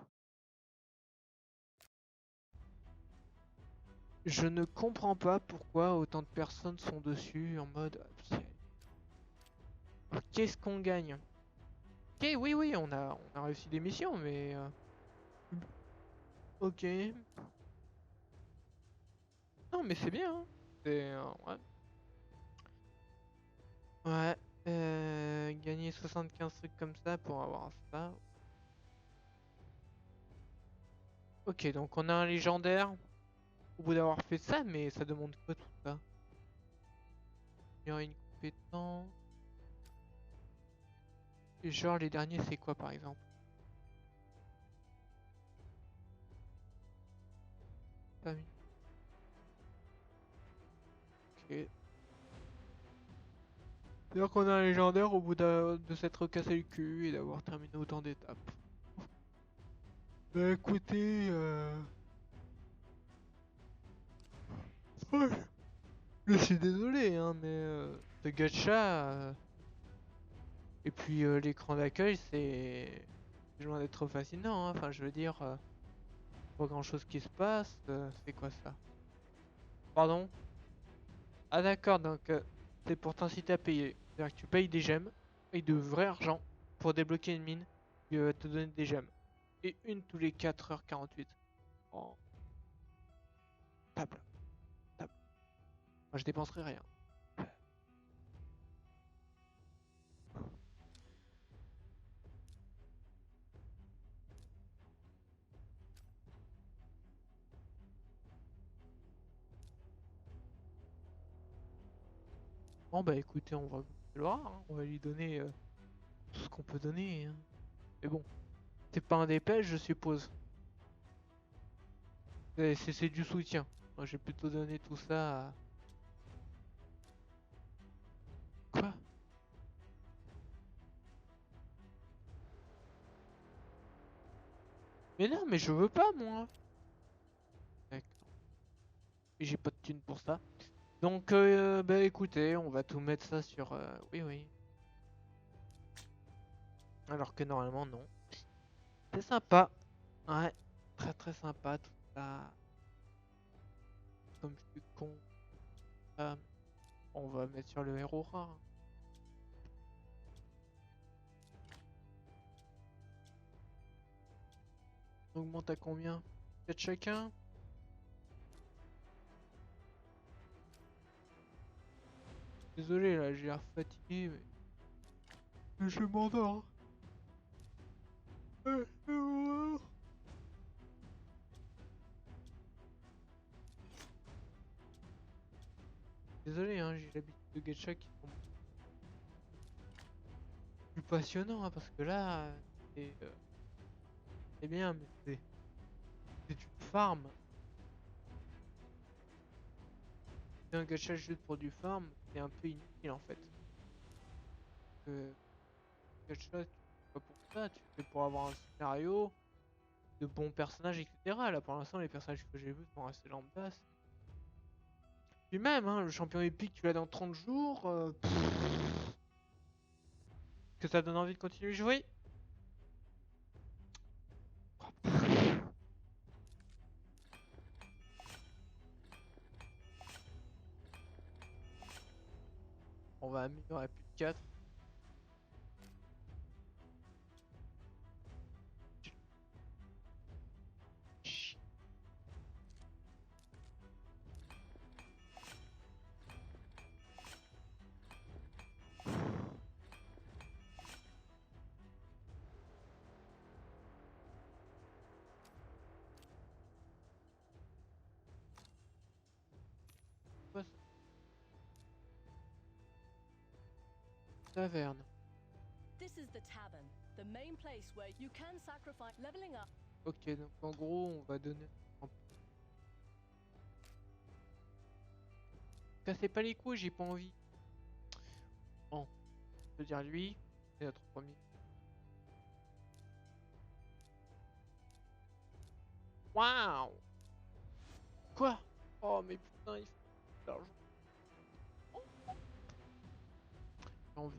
Je ne comprends pas pourquoi autant de personnes sont dessus en mode... Qu'est-ce qu'on gagne? Ok, oui, oui, on a réussi des missions, mais... Ok. Non, mais c'est bien, hein. C'est... ouais. Ouais. Gagner 75 trucs comme ça pour avoir ça. Ok, donc on a un légendaire au bout d'avoir fait ça, mais ça demande quoi tout ça? Il y aura une compétence. Et genre les derniers c'est quoi par exemple? Pas mis. Ok. C'est-à-dire qu'on a un légendaire au bout de s'être cassé le cul et d'avoir terminé autant d'étapes. Bah écoutez, ouais, je suis désolé hein, mais ce gacha et puis l'écran d'accueil c'est loin d'être fascinant, hein. Enfin je veux dire, pas grand chose qui se passe, c'est quoi ça? Pardon? Ah d'accord, donc c'est pour t'inciter à payer. C'est-à-dire que tu payes des gemmes, et de vrai argent, pour débloquer une mine qui va te donner des gemmes. Et une tous les 4h48. En table, table. Moi je dépenserai rien. Bon bah écoutez, on va le voir, hein. On va lui donner tout ce qu'on peut donner, hein. Mais bon, c'est pas un dépêche je suppose. C'est du soutien. Moi j'ai plutôt donné tout ça à... Quoi? Mais non, mais je veux pas moi. D'accord. Et j'ai pas de thune pour ça. Donc, bah écoutez, on va tout mettre ça sur... oui, oui. Alors que normalement, non. C'est sympa. Ouais, très très sympa tout ça. Comme je suis con. euh, on va mettre sur le héros rare. On augmente à combien? 4 chacun? Désolé là, j'ai l'air fatigué, mais je m'endors. Désolé, hein, j'ai l'habitude de gacha qui sont plus passionnants, hein, parce que là, c'est bien, mais c'est du farm. C'est un gacha juste pour du farm, c'est un peu inutile en fait. Euh, gacha, tu fais pas pour ça, tu fais pour avoir un scénario, de bons personnages, etc. Là pour l'instant, les personnages que j'ai vus sont assez lambda. Puis même, hein, le champion épique, tu l'as dans 30 jours. Que ça donne envie de continuer à jouer? On va améliorer à plus de 4. Taverne. This is the tavern, the main place where you can sacrifice leveling up. Ok, donc en gros, on va donner... Cassez pas les couilles, j'ai pas envie. Bon, je veux dire lui, c'est notre premier. Waouh! Quoi? Oh mais putain, il faut de l'argent. J'ai envie.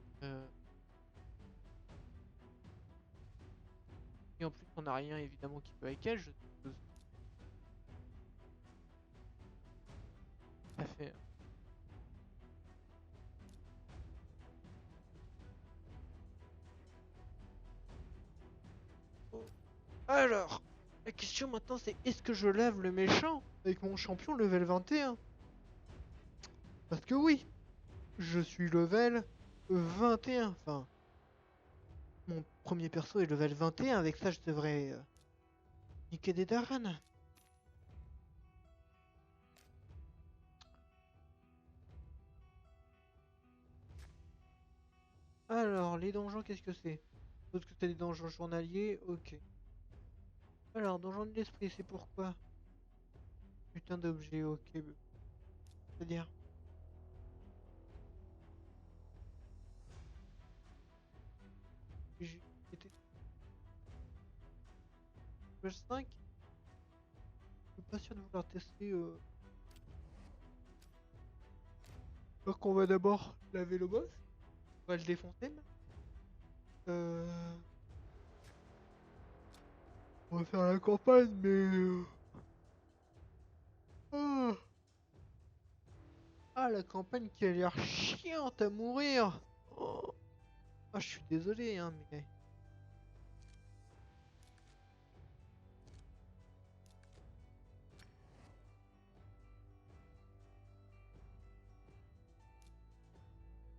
Et en plus, on a rien évidemment qui peut avec elle, je suppose. Ça fait. Alors, question maintenant c'est est-ce que je lève le méchant avec mon champion level 21? Parce que oui, je suis level 21. Enfin, mon premier perso est level 21. Avec ça, je devrais niquer des darans. Alors, les donjons, qu'est-ce que c'est? Parce que c'est des donjons journaliers, ok. Alors, donjon de l'esprit, c'est pourquoi? Putain d'objet, ok. C'est-à-dire, j'ai été level 5? Je suis pas sûr de vouloir tester. Donc, on va d'abord laver le boss. On va le défoncer, même. Euh... On va faire la campagne, mais... Ah, Ah, la campagne qui a l'air chiante à mourir. Oh. Ah, je suis désolé, hein, mais...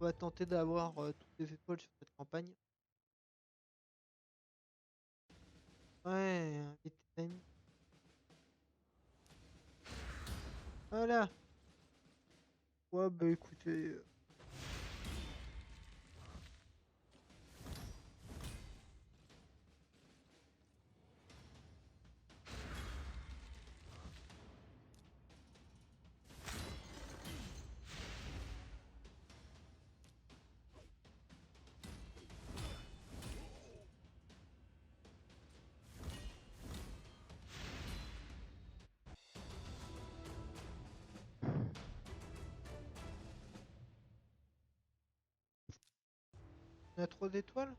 On va tenter d'avoir toutes les étoiles sur cette campagne. Ouais, invite tes amis. Voilà. Ouais, bah écoutez... On a 3 étoiles?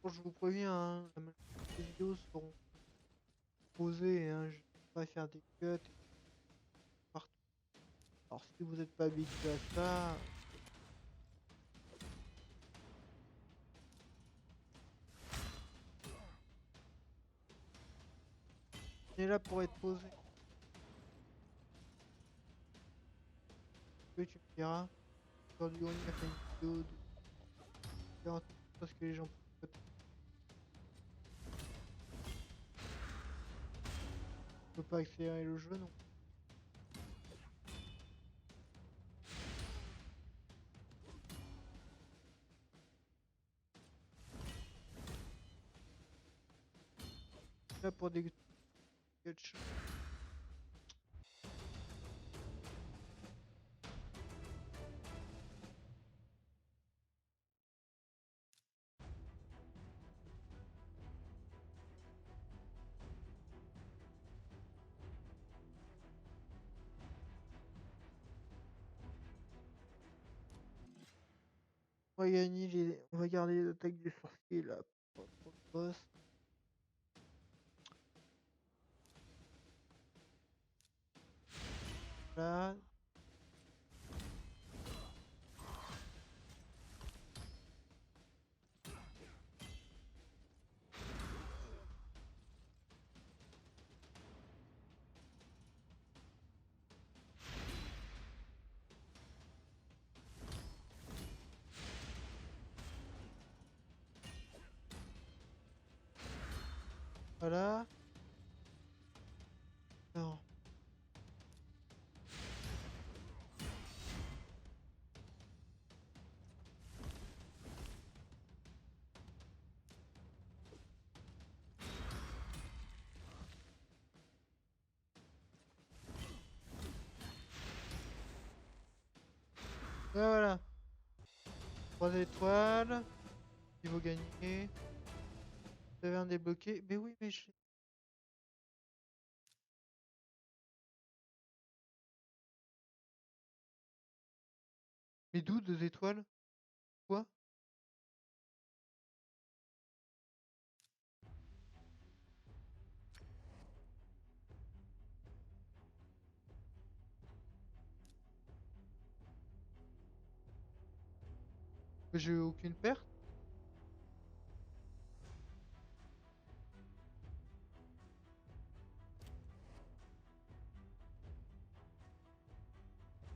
Bon, je vous préviens, hein, la majorité des vidéos seront posées, hein, je vais pas faire des cuts partout. Alors si vous n'êtes pas habitué à ça... On est là pour être posé. Oui, tu me diras. Aujourd'hui, on a fait une vidéo de 40 parce que les gens peuvent on peut pas accélérer le jeu, non. Là pour des catch. On va gagner les... On va garder les attaques des sorciers là pour le boss. Là. Voilà. Non. Et voilà. 3 étoiles. Niveau gagné. Vous avez un débloqué. Mais oui, mais je... Mais d'où 2 étoiles? Quoi? J'ai eu aucune perte.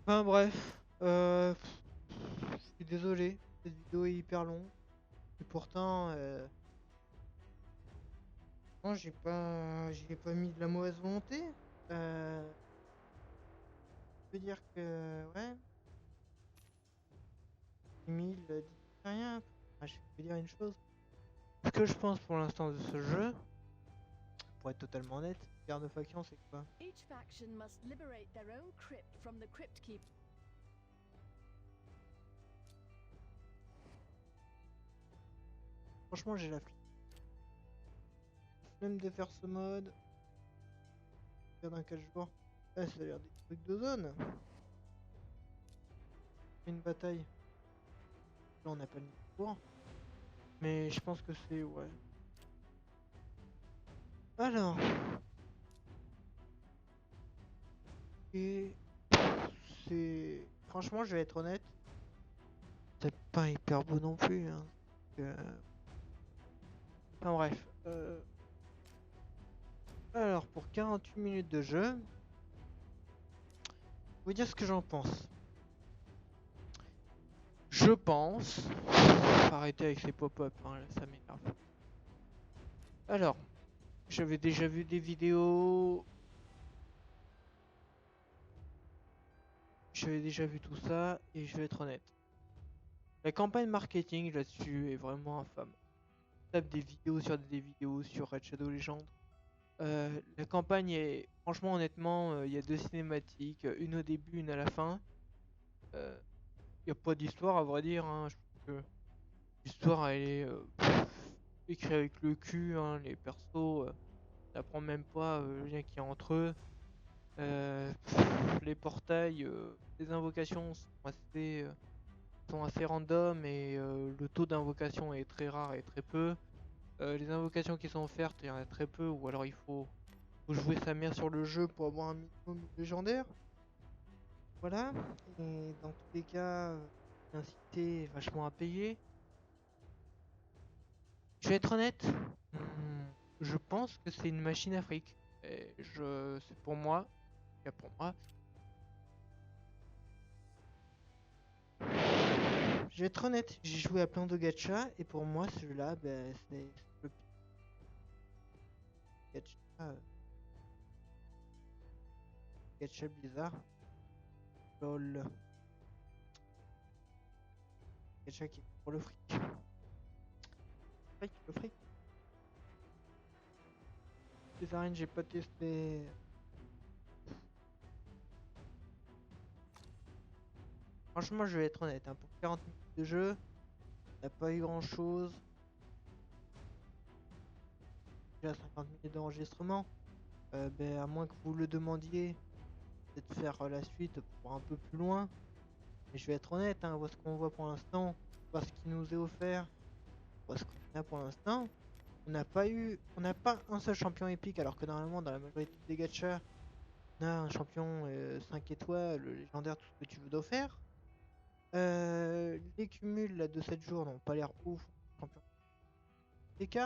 Enfin bref, je suis désolé, cette vidéo est hyper longue. Et pourtant, non, j'y ai pas mis de la mauvaise volonté. Je veux dire que, ouais, 10 000, 10 c'est rien. Ah, je vais dire une chose. Ce que je pense pour l'instant de ce jeu, pour être totalement honnête, guerre de faction, c'est quoi? Each faction must liberate their own crypt from the Crypt Keeper. Franchement, j'ai la flemme de faire ce mode. Regarde un 4 jours. Ah, ça a l'air des trucs de zone. Une bataille. Là, on n'a pas le niveau pour. Mais je pense que c'est, ouais. Alors. Et c'est. Franchement, je vais être honnête. C'est pas hyper beau non plus. Hein. Enfin bref. Alors, pour 48 minutes de jeu, je vais vous dire ce que j'en pense. Je pense. Arrêtez avec ces pop-up, hein, ça m'énerve. Alors, j'avais déjà vu des vidéos. J'avais déjà vu tout ça et je vais être honnête. La campagne marketing là-dessus est vraiment infâme. On tape des vidéos sur Red Shadow Legends. La campagne est, franchement, honnêtement, il y a 2 cinématiques, une au début, une à la fin. Il n'y a pas d'histoire à vrai dire. Hein. Je trouve que l'histoire elle est écrite avec le cul. Hein. Les persos, t'apprends même pas le lien qu'il y a entre eux. Les portails, les invocations sont assez random et le taux d'invocation est très rare et très peu. Les invocations qui sont offertes, il y en a très peu, ou alors faut jouer sa mère sur le jeu pour avoir un minimum légendaire. Voilà, et dans tous les cas, incité vachement à payer. Je vais être honnête, je pense que c'est une machine à fric. C'est pour moi, en tout cas pour moi. Je vais être honnête, j'ai joué à plein de gacha et pour moi celui-là, ben, c'est le gacha, gacha Blizzard. Lol. Gacha qui est pour le fric. Le fric. Les arènes, j'ai pas testé. Franchement, je vais être honnête, hein, pour 40 minutes de jeu, il n'y a pas eu grand chose. Déjà 50 minutes d'enregistrement. Ben, à moins que vous le demandiez, peut-être faire la suite pour un peu plus loin. Mais je vais être honnête, hein, voir ce qu'on voit pour l'instant, voir ce qui nous est offert, voir ce qu'on a pour l'instant. On n'a pas un seul champion épique, alors que normalement, dans la majorité des gachas, on a un champion 5 étoiles, le légendaire, tout ce que tu veux d'offert. Les cumuls là, de 7 jours n'ont pas l'air ouf. Champion TK.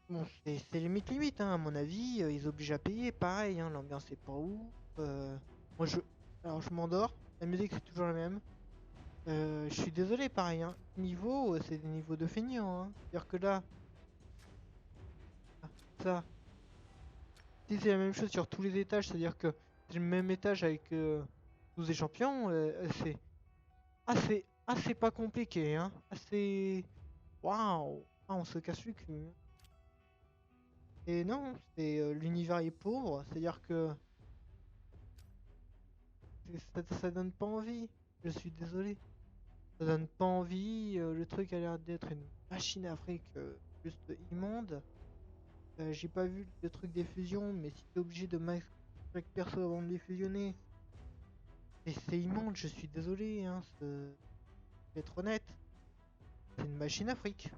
Bon, c'est limite, hein, à mon avis. Ils obligent à payer. Pareil, hein, l'ambiance est pas ouf. Moi, alors, je m'endors. La musique, c'est toujours la même. Je suis désolé, pareil. Hein. Niveau, c'est des niveaux de feignants. Hein. C'est-à-dire que là. Ça. Si c'est la même chose sur tous les étages, c'est-à-dire que c'est le même étage avec tous les champions, c'est assez pas compliqué, hein. Assez. Waouh! Ah, on se casse le cul. Hein. Et non, l'univers est pauvre, c'est-à-dire que ça donne pas envie. Je suis désolé. Ça donne pas envie. Le truc a l'air d'être une machine à fric juste immonde. J'ai pas vu le truc des fusions, mais si t'es obligé de max chaque perso avant de les fusionner, et c'est immonde, je suis désolé, hein, je vais être honnête, c'est une machine à fric.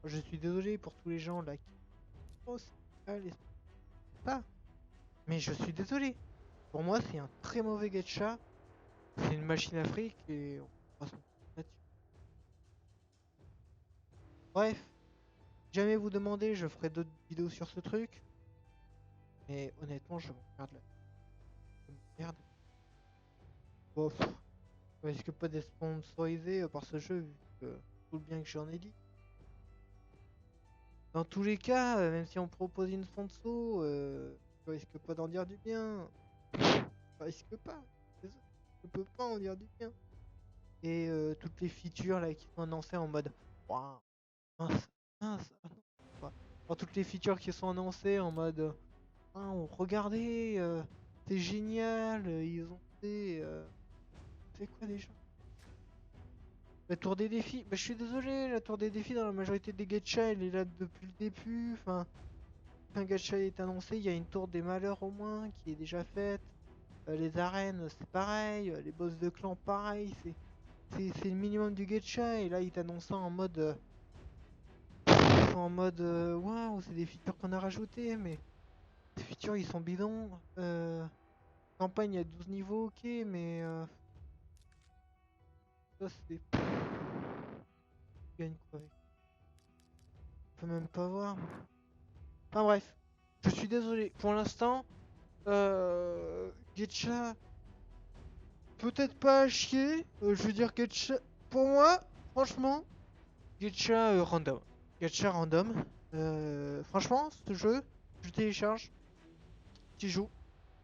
Je suis désolé pour tous les gens là qui... Oh, allez, pas. Mais je suis désolé. Pour moi, c'est un très mauvais gacha. C'est une machine à fric et on va s'en là-dessus. Bref, si jamais vous demandez, je ferai d'autres vidéos sur ce truc. Mais honnêtement, je m'emmerde là. Je m'emmerde. Bon, je risque pas d'être sponsorisé par ce jeu vu que tout le bien que j'en ai dit. Dans tous les cas, même si on propose une sponsor, je risque pas d'en dire du bien. Je risque pas. Désolé, je peux pas en dire du bien. Et toutes les features là qui sont annoncées en mode waouh, mince, mince, ah non, pas. Enfin, toutes les features qui sont annoncées en mode ah, regardez, c'est génial, ils ont fait c'est quoi déjà? La tour des défis, bah je suis désolé, la tour des défis dans la majorité des gachas elle est là depuis le début. Enfin, quand un gacha est annoncé, il y a une tour des malheurs au moins qui est déjà faite. Les arènes c'est pareil, les boss de clan pareil, c'est le minimum du gacha et là il t'annonce ça en mode waouh, c'est des features qu'on a rajoutées, mais les features ils sont bidons. Campagne il y a 12 niveaux, ok, mais ça c'est. Tu gagnes quoi avec? Je peux même pas voir. Enfin bref, je suis désolé. Pour l'instant, Getcha, peut-être pas à chier. Je veux dire Getcha, pour moi, franchement, Getcha random. Getcha random. Franchement, ce jeu, je télécharge, tu joues,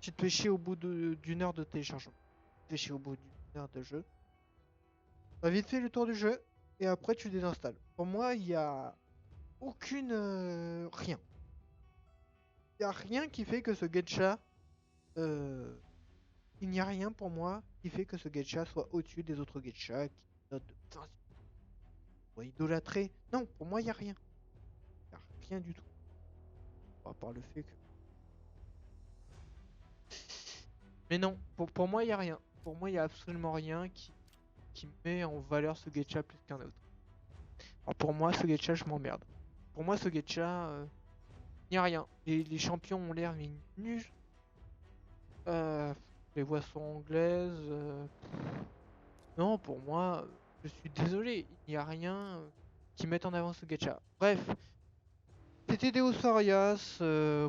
tu te fais chier au bout d'une heure de téléchargement. Tu te fais chier au bout d'une heure de jeu. T'as vite fait le tour du jeu et après tu désinstalles. Pour moi, il y a aucune rien. Il y a rien qui fait que ce Getcha il n'y a rien pour moi qui fait que ce Getcha soit au-dessus des autres Getcha qui notent de 20 ou idolâtrer. Non, pour moi, il n'y a rien. Il n'y a rien du tout. À part le fait que. Mais non, pour moi, il n'y a rien. Pour moi, il n'y a absolument rien qui met en valeur ce Getcha plus qu'un autre. Alors pour moi, ce Getcha, je m'emmerde. Pour moi, ce Getcha, il n'y a rien. Les champions ont l'air nuls. Les voix sont anglaises. Non, pour moi, je suis désolé, il n'y a rien qui mette en avant ce gacha. Bref, c'était Deus Arias,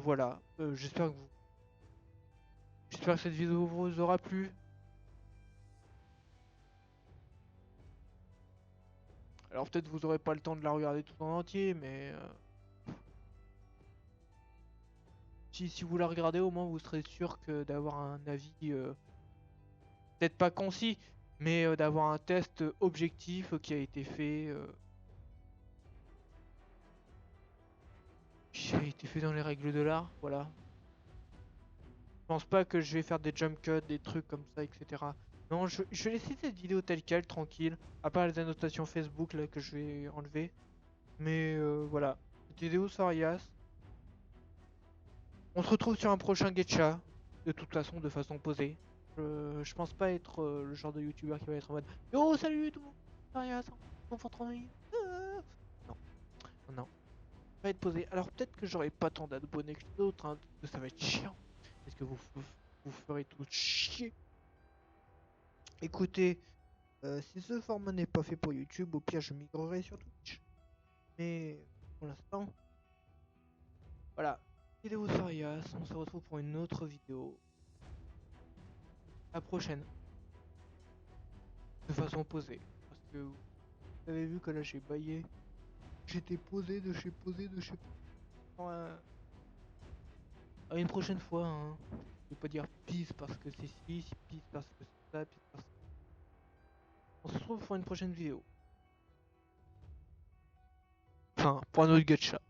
voilà. J'espère que cette vidéo vous aura plu. Alors peut-être vous aurez pas le temps de la regarder tout en entier, mais si vous la regardez, au moins vous serez sûr que d'avoir un avis peut-être pas concis, mais d'avoir un test objectif qui a été fait. Qui a été fait dans les règles de l'art, voilà. Je pense pas que je vais faire des jump cuts, des trucs comme ça, etc. Non, je vais laisser cette vidéo telle quelle, tranquille. À part les annotations Facebook là que je vais enlever. Mais voilà. C'était Deus Arias. On se retrouve sur un prochain Getcha. De toute façon, de façon posée. Je pense pas être le genre de youtubeur qui va être en mode yo, salut tout le monde, Arias, on fait 30 minutes. Non, non. Va être posé. Alors peut-être que j'aurai pas tant d'abonnés que d'autres, hein, parce que ça va être chiant. Est-ce que vous ferez tout chier? Écoutez, si ce format n'est pas fait pour YouTube, au pire je migrerai sur Twitch. Mais pour l'instant, voilà. Vidéo Sarias, on se retrouve pour une autre vidéo. À la prochaine. De façon posée. Parce que vous avez vu que là j'ai baillé. J'étais posé de chez posé de chez. À une prochaine fois, hein. Je vais pas dire peace parce que c'est ci, peace parce que c'est ça, peace parce que. On se retrouve pour une prochaine vidéo. Enfin, pour un autre gacha.